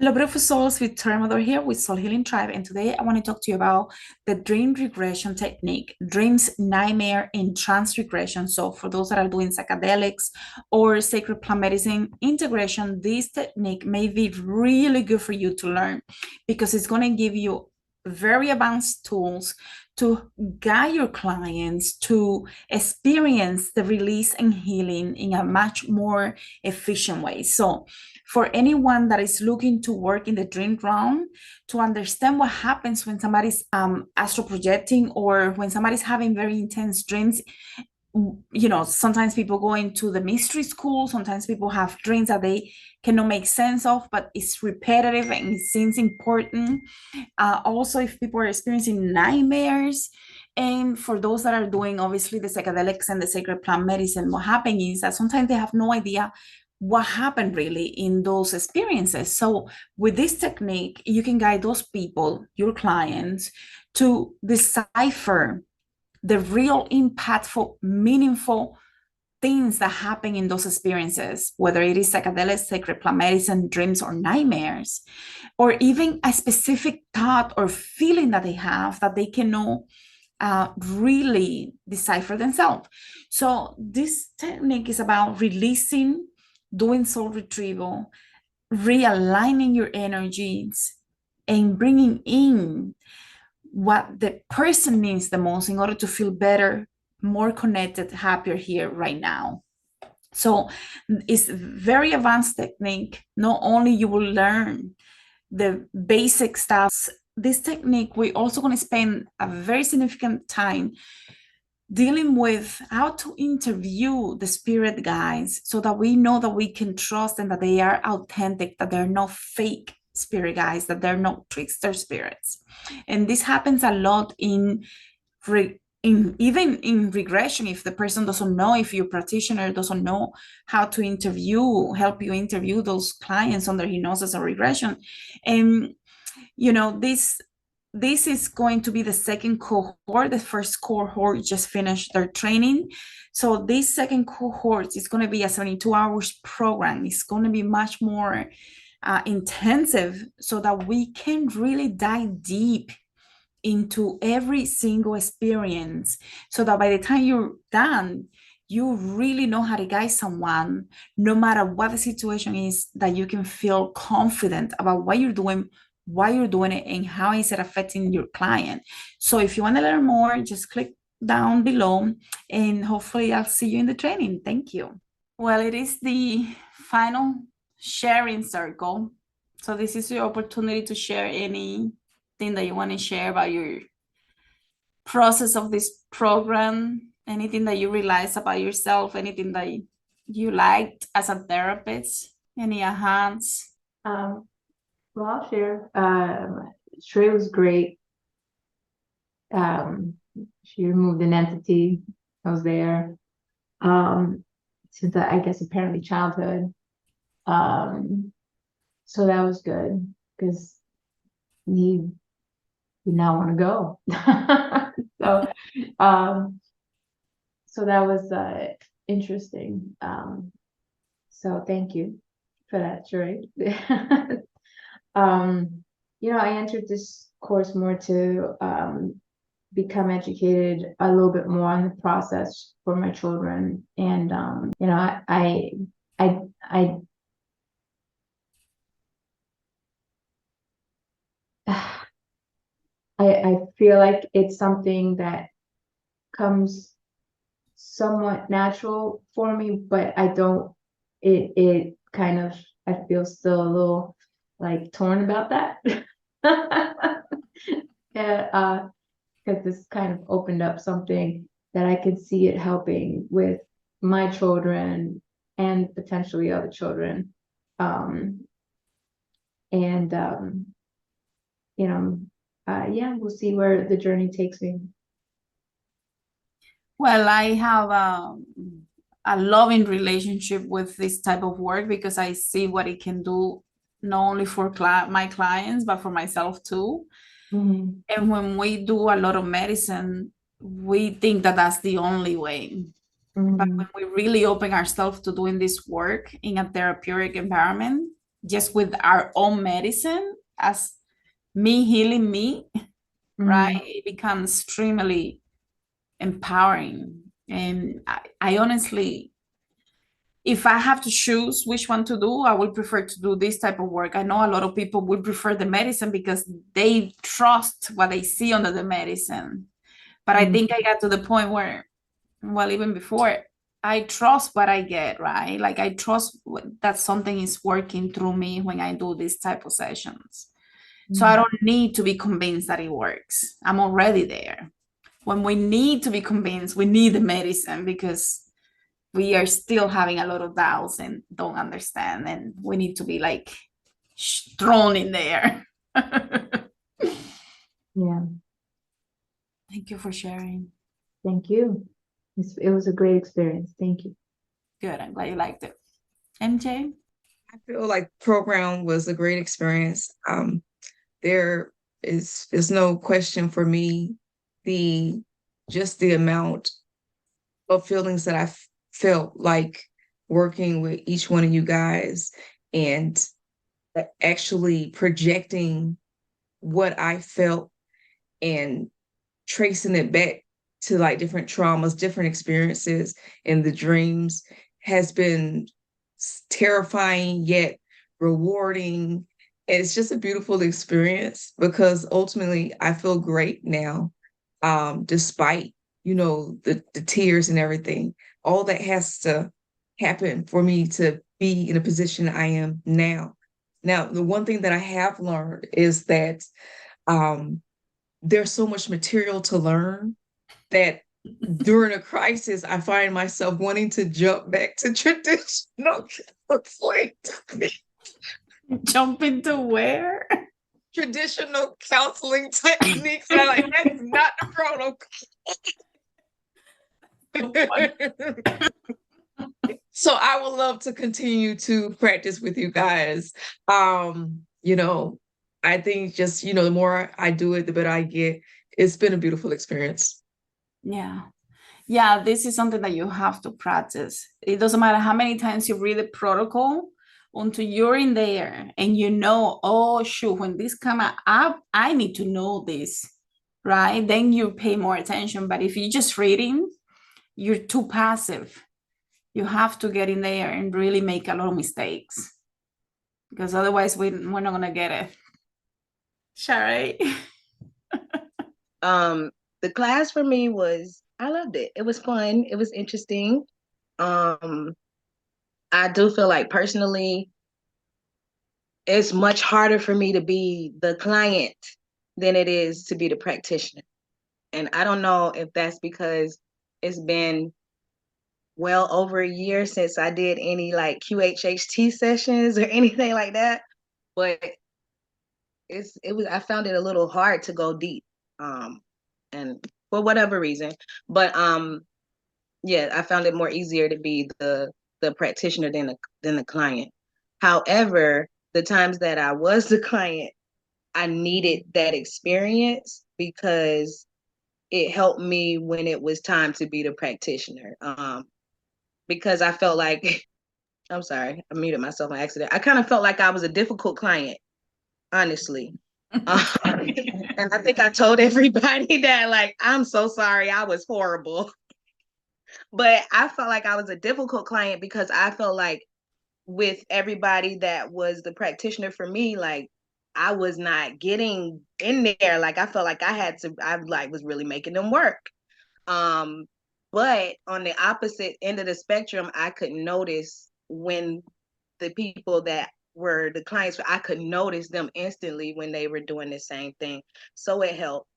Hello, beautiful souls. Victoria Amador here with Soul Healing Tribe, and today I want to talk to you about the Dream Regression Technique, dreams, nightmare, and trance regression. So, for those that are doing psychedelics or sacred plant medicine integration, this technique may be really good for you to learn because it's going to give you very advanced tools to guide your clients to experience the release and healing in a much more efficient way. So, for anyone that is looking to work in the dream realm, to understand what happens when somebody's astral projecting or when somebody's having very intense dreams. Sometimes people go into the mystery school, sometimes people have dreams that they cannot make sense of, but it's repetitive and it seems important. Also, if people are experiencing nightmares, and for those that are doing obviously the psychedelics and the sacred plant medicine, what happens is that sometimes they have no idea what happened really in those experiences. So with this technique, you can guide those people, your clients, to decipher the real impactful, meaningful things that happen in those experiences, whether it is psychedelics, sacred plant medicine, dreams, or nightmares, or even a specific thought or feeling that they have that they cannot really decipher themselves. So this technique is about releasing, doing soul retrieval, realigning your energies, and bringing in what the person needs the most in order to feel better, more connected, happier here right now. So it's very advanced technique. Not only you will learn the basic stuff, this technique, we're also going to spend a very significant time dealing with how to interview the spirit guides so that we know that we can trust them, that they are authentic, that they're not fake spirit guides, that they're not trickster spirits. And this happens a lot even in regression. If the person doesn't know, if your practitioner doesn't know how to help you interview those clients under hypnosis or regression. And this is going to be the second cohort. The first cohort just finished their training. So this second cohort is going to be a 72 hours program. It's going to be much more intensive so that we can really dive deep into every single experience, so that by the time you're done, you really know how to guide someone, no matter what the situation is, that you can feel confident about what you're doing, why you're doing it, and how is it affecting your client. So if you want to learn more, just click down below, and hopefully I'll see you in the training. Thank you. Well, it is the final sharing circle. So this is your opportunity to share anything that you want to share about your process of this program, anything that you realize about yourself, anything that you liked as a therapist, any ahas. Well, I'll share. Shrey was great. She removed an entity. I was there. Since I guess apparently childhood. So that was good because he did not want to go. So, so that was interesting. So thank you for that, Shrey. I entered this course more to become educated a little bit more on the process for my children. And I feel like it's something that comes somewhat natural for me, but it kind of, I feel still a little like torn about that. Yeah, because this kind of opened up something that I could see it helping with my children and potentially other children. And yeah, we'll see where the journey takes me. Well, I have a loving relationship with this type of work because I see what it can do, not only for my clients, but for myself too. Mm-hmm. And when we do a lot of medicine, we think that that's the only way. But Mm-hmm. when we really open ourselves to doing this work in a therapeutic environment, just with our own medicine, as me healing me, right? Mm. It becomes extremely empowering. And I honestly, if I have to choose which one to do, I would prefer to do this type of work. I know a lot of people would prefer the medicine because they trust what they see under the medicine. But I Mm. think I got to the point where, well, even before, I trust what I get, right? Like I trust that something is working through me when I do these type of sessions. So I Mm. don't need to be convinced that it works. I'm already there. When we need to be convinced, we need the medicine because we are still having a lot of doubts and don't understand, and we need to be like thrown in there. Yeah. Thank you for sharing. Thank you. It was a great experience. Thank you. Good. I'm glad you liked it. MJ? I feel like program was a great experience. There is no question for me the just the amount of feelings that I felt like working with each one of you guys and actually projecting what I felt and tracing it back to like different traumas, different experiences in the dreams has been terrifying yet rewarding. And it's just a beautiful experience because ultimately I feel great now, despite, the tears and everything. All that has to happen for me to be in a position I am now. Now, the one thing that I have learned is that um, there's so much material to learn that during a crisis, I find myself wanting to jump back to traditional counseling. Jump into where? Traditional counseling techniques. And I'm like, that's not the protocol. So I would love to continue to practice with you guys. You know, I think just, the more I do it, the better I get. It's been a beautiful experience. Yeah. Yeah, this is something that you have to practice. It doesn't matter how many times you read the protocol until you're in there and you know, oh, shoot, when this come up, I need to know this, right? Then you pay more attention. But if you're just reading, you're too passive. You have to get in there and really make a lot of mistakes because otherwise we're not going to get it. Shari? The class for me I loved it. It was fun. It was interesting. I do feel like personally, it's much harder for me to be the client than it is to be the practitioner. And I don't know if that's because it's been well over a year since I did any like QHHT sessions or anything like that. But I found it a little hard to go deep. And for whatever reason. But yeah, I found it more easier to be the practitioner than the client. However, the times that I was the client, I needed that experience because it helped me when it was time to be the practitioner. Because I felt like I'm sorry, I muted myself on accident. I kind of felt like I was a difficult client, honestly. And I think I told everybody that, like, I'm so sorry, I was horrible. But I felt like I was a difficult client because I felt like with everybody that was the practitioner for me, like I was not getting in there. Like I felt like I like was really making them work. Um, but on the opposite end of the spectrum, I could notice when the people that were the clients, I could notice them instantly when they were doing the same thing. So it helped.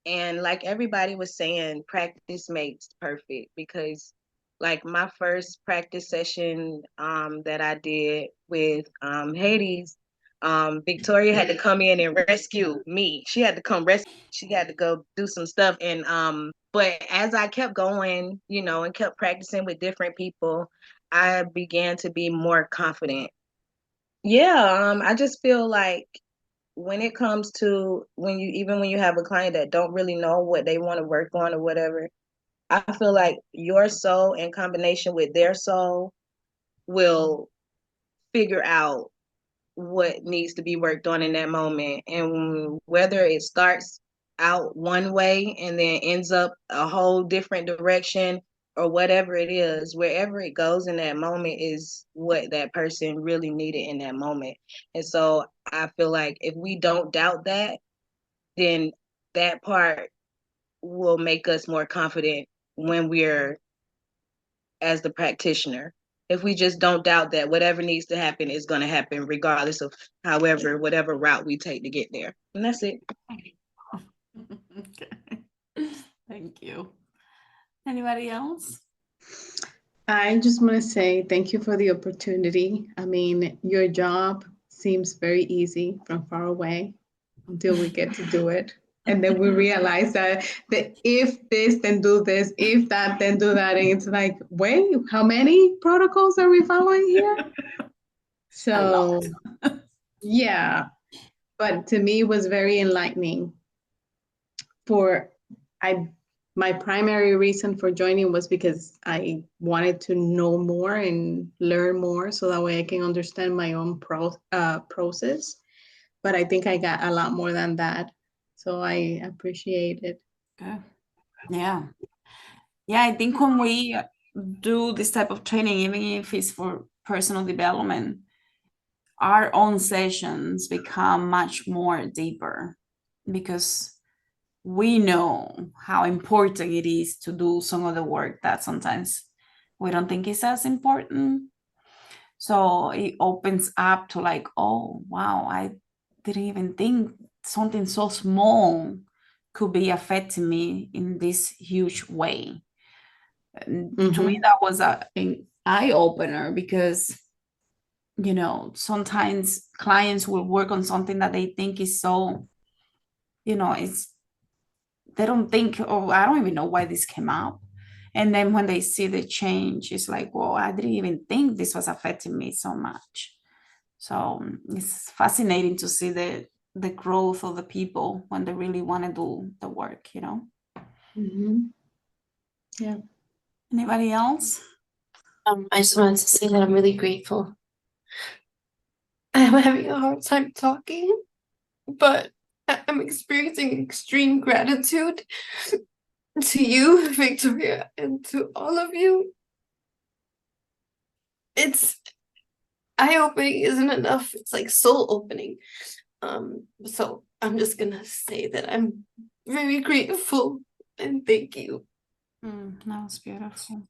And like everybody was saying, practice makes perfect because like my first practice session that I did with Hades, Victoria had to come in and rescue me. She had to she had to go do some stuff. And but as I kept going, and kept practicing with different people, I began to be more confident. Yeah, I just feel like when it comes to even when you have a client that don't really know what they want to work on or whatever, I feel like your soul in combination with their soul will figure out what needs to be worked on in that moment. And whether it starts out one way and then ends up a whole different direction or whatever it is, wherever it goes in that moment is what that person really needed in that moment. And so I feel like if we don't doubt that, then that part will make us more confident when we're as the practitioner. If we just don't doubt that whatever needs to happen is going to happen regardless of whatever route we take to get there. And that's it. Okay. Thank you. Anybody else? I just want to say thank you for the opportunity. I mean, your job seems very easy from far away until we get to do it. And then we realize that if this, then do this, if that, then do that. And it's like, wait, how many protocols are we following here? So, yeah. But to me, it was very enlightening. My primary reason for joining was because I wanted to know more and learn more so that way I can understand my own process. But I think I got a lot more than that. So I appreciate it. Good. Yeah. Yeah, I think when we do this type of training, even if it's for personal development, our own sessions become much more deeper because we know how important it is to do some of the work that sometimes we don't think is as important. So it opens up to like, oh, wow, I didn't even think something so small could be affecting me in this huge way. To me, that was an eye opener because, you know, sometimes clients will work on something that they think is so, you know, they don't think, oh, I don't even know why this came up. And then when they see the change, it's like, well, I didn't even think this was affecting me so much. So it's fascinating to see the growth of the people when they really want to do the work, you know? Yeah. Anybody else? I just wanted to say that I'm really grateful. I'm having a hard time talking, but I'm experiencing extreme gratitude to you, Victoria, and to all of you. It's eye-opening isn't enough. It's like soul-opening. So I'm just gonna say that I'm very grateful and thank you. That was beautiful.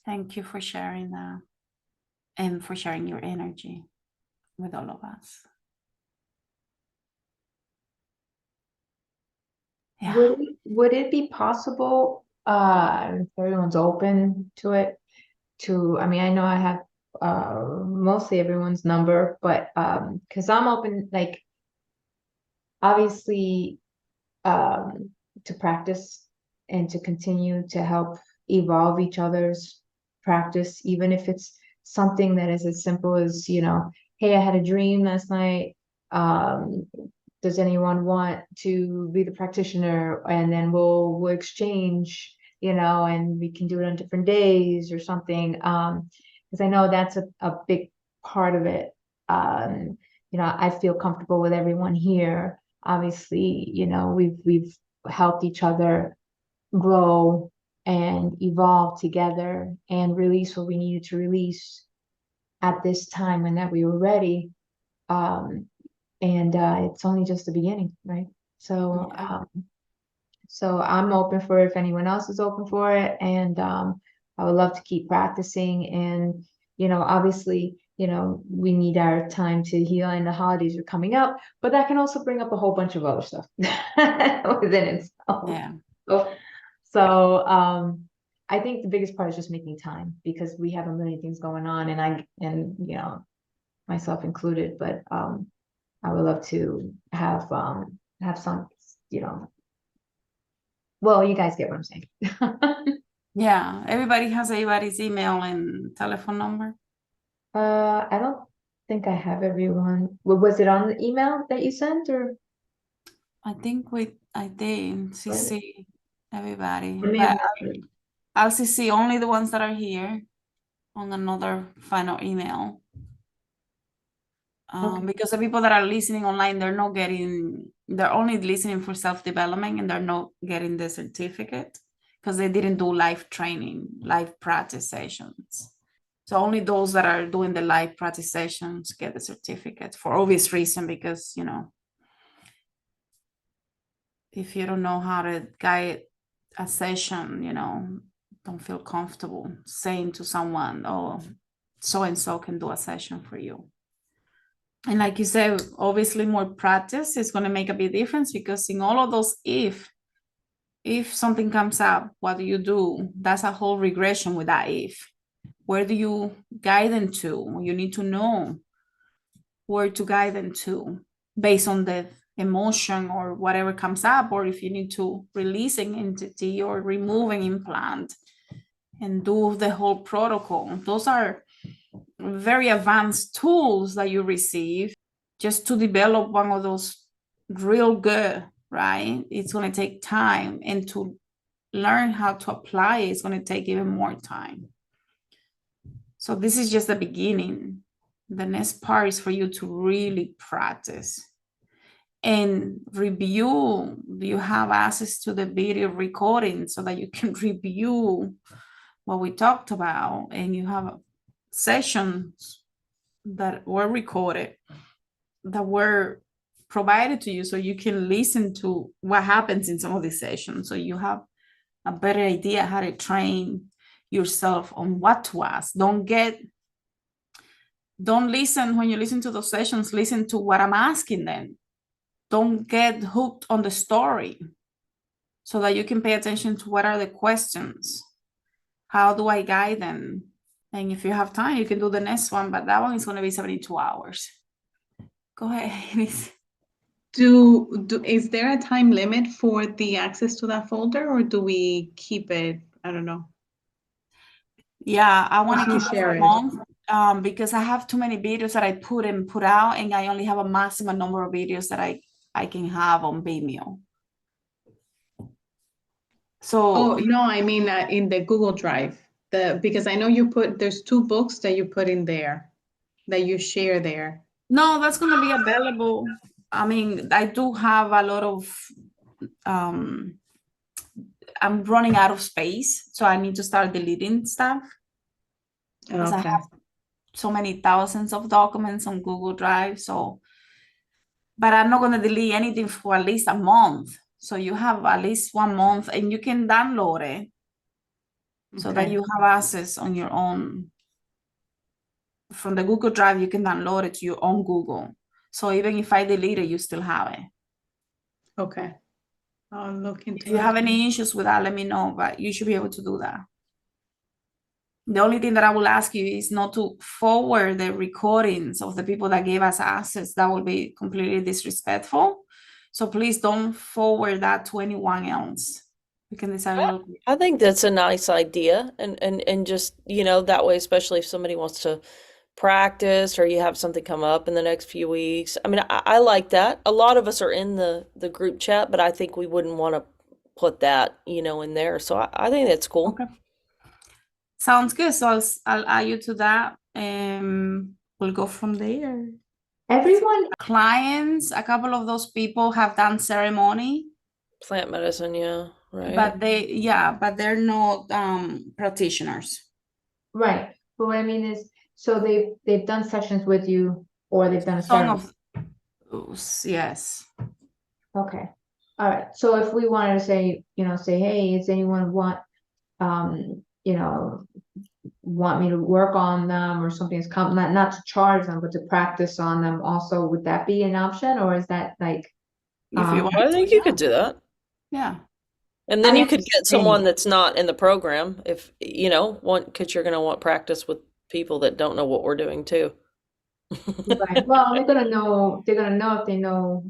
Thank you for sharing that and for sharing your energy with all of us. Yeah. Would it be possible, if everyone's open to it, I mean, I know I have mostly everyone's number, but because I'm open, like, obviously, to practice and to continue to help evolve each other's practice, even if it's something that is as simple as, you know, hey, I had a dream last night. Does anyone want to be the practitioner? And then we'll exchange, you know, and we can do it on different days or something. Because I know that's a big part of it. You know, I feel comfortable with everyone here. Obviously, you know, we've helped each other grow and evolve together and release what we needed to release at this time and that we were ready. And it's only just the beginning, right? So, so I'm open for it if anyone else is open for it. And I would love to keep practicing. And, you know, obviously, you know, we need our time to heal and the holidays are coming up, but that can also bring up a whole bunch of other stuff within itself. Yeah. So I think the biggest part is just making time because we have a million things going on and you know, myself included, but I would love to have some, you know, well, you guys get what I'm saying. Yeah. Everybody has everybody's email and telephone number. I don't think I have everyone. Was it on the email that you sent or? I think I did CC everybody, I may but have missed it. I'll CC only the ones that are here on another final email. Okay. Because the people that are listening online, they're only listening for self-development, and they're not getting the certificate because they didn't do live training, live practice sessions. So only those that are doing the live practice sessions get the certificate, for obvious reason, because, you know, if you don't know how to guide a session, you know, don't feel comfortable saying to someone, oh, so-and-so can do a session for you. And like you said, obviously more practice is going to make a big difference, because in all of those, if something comes up, what do you do? That's a whole regression with that if. Where do you guide them to? You need to know where to guide them to based on the emotion or whatever comes up, or if you need to release an entity or remove an implant and do the whole protocol. Those are very advanced tools that you receive just to develop one of those real good, right? It's going to take time, and to learn how to apply it, it's going to take even more time. So this is just the beginning. The next part is for you to really practice and review. You have access to the video recording so that you can review what we talked about, and you have sessions that were recorded, that were provided to you, so you can listen to what happens in some of these sessions, so you have a better idea how to train yourself on what to ask. Don't listen, when you listen to those sessions, listen to what I'm asking them. Don't get hooked on the story, so that you can pay attention to what are the questions. How do I guide them? And if you have time, you can do the next one, but that one is going to be 72 hours. Go ahead. Is there a time limit for the access to that folder, or do we keep it? I don't know. Yeah, I want to You keep it share for a it. month, because I have too many videos that I put out, and I only have a maximum number of videos that I can have on Vimeo. So Oh, no, I mean in the Google Drive. Because I know there's 2 books that you put in there that you share there. no, that's going to be available. I mean, I do have a lot of, I'm running out of space, so I need to start deleting stuff, because I Okay. have so many thousands of documents on Google Drive. So, but I'm not going to delete anything for at least a month. So you have at least 1 month, and you can download it so that Okay. you have access on your own. From the Google Drive, you can download it to your own Google. So even if I delete it, you still have it. Okay. I'll look into If you it. have any issues with that, let me know, but you should be able to do that. The only thing that I will ask you is not to forward the recordings of the people that gave us access. That will be completely disrespectful. So please don't forward that to anyone else. We can decide real quick. I think that's a nice idea, and just, you know, that way, especially if somebody wants to practice or you have something come up in the next few weeks. I mean, I like that. A lot of us are in the group chat, but I think we wouldn't want to put that, you know, in there. So I think that's cool. Okay. Sounds good. So I'll add you to that, and we'll go from there. Everyone, Clients, a couple of those people have done ceremony, Plant medicine, yeah, right. but they're not practitioners. right. But what I mean is, so they've done sessions with you, or they've done a Some ceremony. of those, yes. Okay. All right. So if we wanted to say, hey, does anyone want, want me to work on them or something's come, not to charge them, but to practice on them also, would that be an option, or is that like, If you want I to, think you could do that. Yeah. And then I you mean, could get someone that's not in the program, if, you know, because you're going to want practice with people that don't know what we're doing too. right. Well, they're gonna know if they know,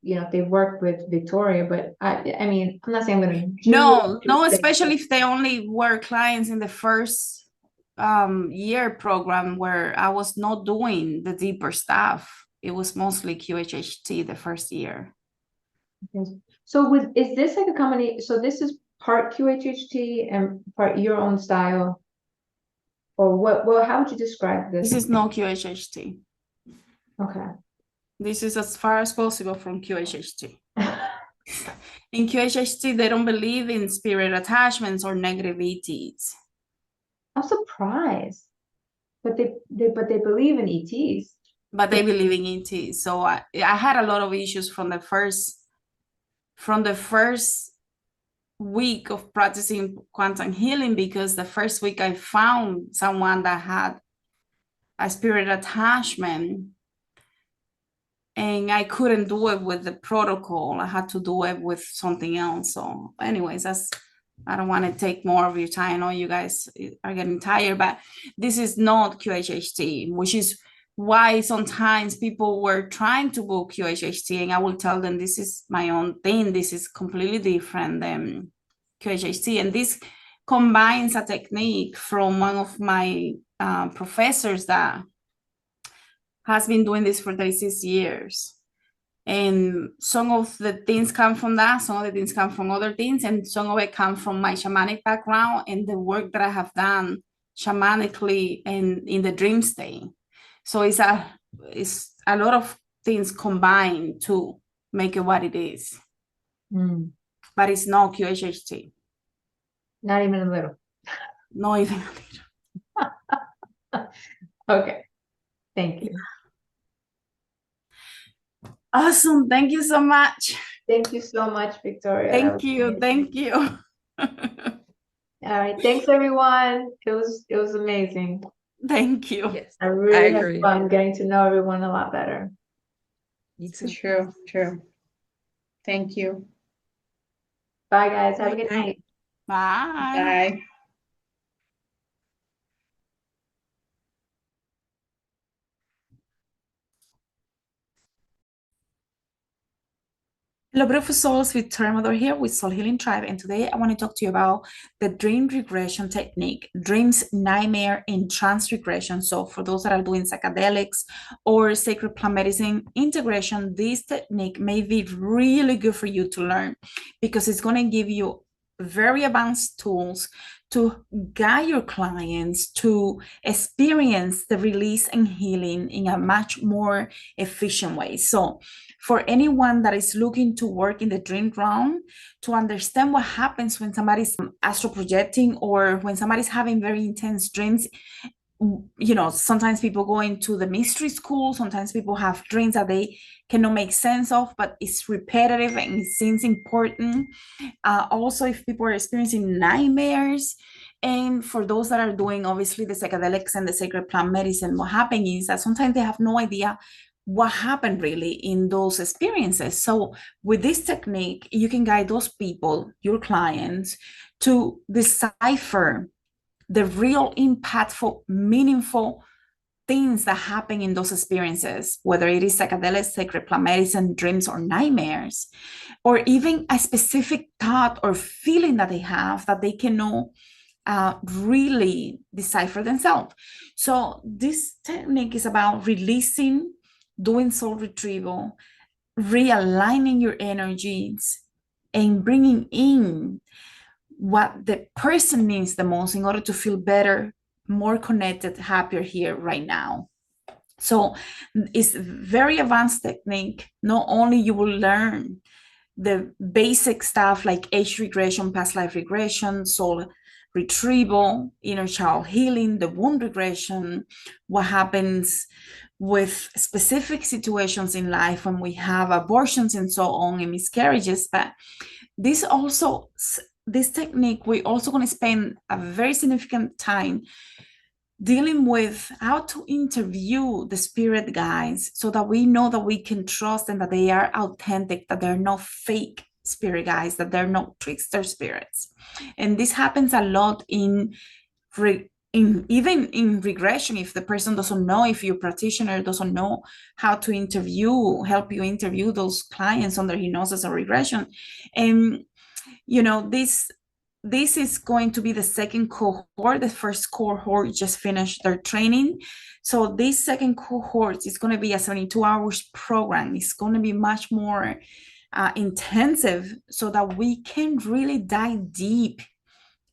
if they worked with Victoria, but I mean, I'm not saying I'm gonna No, especially if they only were clients in the first year program, where I was not doing the deeper stuff. It was mostly QHHT the first year. So is this like a combination? So this is part QHHT and part your own style, or what? Well, how would you describe this? This is no QHHT. Okay. This is as far as possible from QHHT. In QHHT, they don't believe in spirit attachments or negative ETs. I'm surprised, but they believe in ETs. But they believe in ETs. So I had a lot of issues from the first week of practicing quantum healing, because the first week I found someone that had a spirit attachment, and I couldn't do it with the protocol. I had to do it with something else. So anyways, I don't want to take more of your time. I know you guys are getting tired, but this is not QHHT, which is why sometimes people were trying to book QHHT, and I will tell them this is my own thing. This is completely different than QHHT. And this combines a technique from one of my professors that has been doing this for 36 years. And some of the things come from that, some of the things come from other things, and some of it comes from my shamanic background and the work that I have done shamanically and in the dream state. So it's a lot of things combined to make it what it is. But it's not QHHT. Not even a little. Not even a little. Okay. Thank you. Awesome. Thank you so much. Thank you so much, Victoria. Thank you. Thank you. All right. Thanks, everyone. It was amazing. Thank you. Yes, I really had agree. fun getting to know everyone a lot better. You too. True. Thank you. Bye, guys. Have a good night. Bye. Bye. Hello, beautiful souls. Victoria Amador here with Soul Healing Tribe, and today I want to talk to you about the Dream Regression Technique, dreams, nightmare, and trance regression. So for those that are doing psychedelics or sacred plant medicine integration, this technique may be really good for you to learn, because it's going to give you very advanced tools to guide your clients to experience the release and healing in a much more efficient way. So for anyone that is looking to work in the dream realm, to understand what happens when somebody's astral projecting or when somebody's having very intense dreams, you know, sometimes people go into the mystery school, sometimes people have dreams that they cannot make sense of, but it's repetitive and it seems important. Also, if people are experiencing nightmares, and for those that are doing obviously the psychedelics and the sacred plant medicine, what happens is that sometimes they have no idea what happened really in those experiences. So with this technique, you can guide those people, your clients, to decipher the real impactful, meaningful things that happen in those experiences, whether it is psychedelics, sacred plant medicine, dreams, or nightmares, or even a specific thought or feeling that they have that they cannot really decipher themselves. So this technique is about releasing, doing soul retrieval, realigning your energies, and bringing in what the person needs the most in order to feel better, more connected, happier here right now. So it's very advanced technique. Not only you will learn the basic stuff like age regression, past life regression, soul retrieval, inner child healing, the wound regression, what happens with specific situations in life when we have abortions and so on, and miscarriages. But this technique, we're also going to spend a very significant time dealing with how to interview the spirit guides so that we know that we can trust them, that they are authentic, that they're not fake spirit guides, that they're not trickster spirits. And this happens a lot even in regression. If the person doesn't know, if your practitioner doesn't know how to help you interview those clients under hypnosis or regression. And you know, this is going to be the second cohort. The first cohort just finished their training. So this second cohort is going to be a 72 hours program. It's going to be much more intensive so that we can really dive deep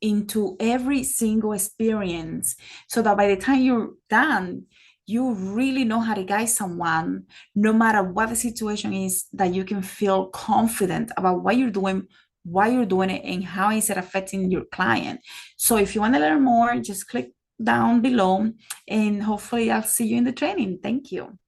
into every single experience, so that by the time you're done, you really know how to guide someone, no matter what the situation is, that you can feel confident about what you're doing, why you're doing it, and how is it affecting your client. So if you want to learn more, just click down below, and hopefully I'll see you in the training. Thank you.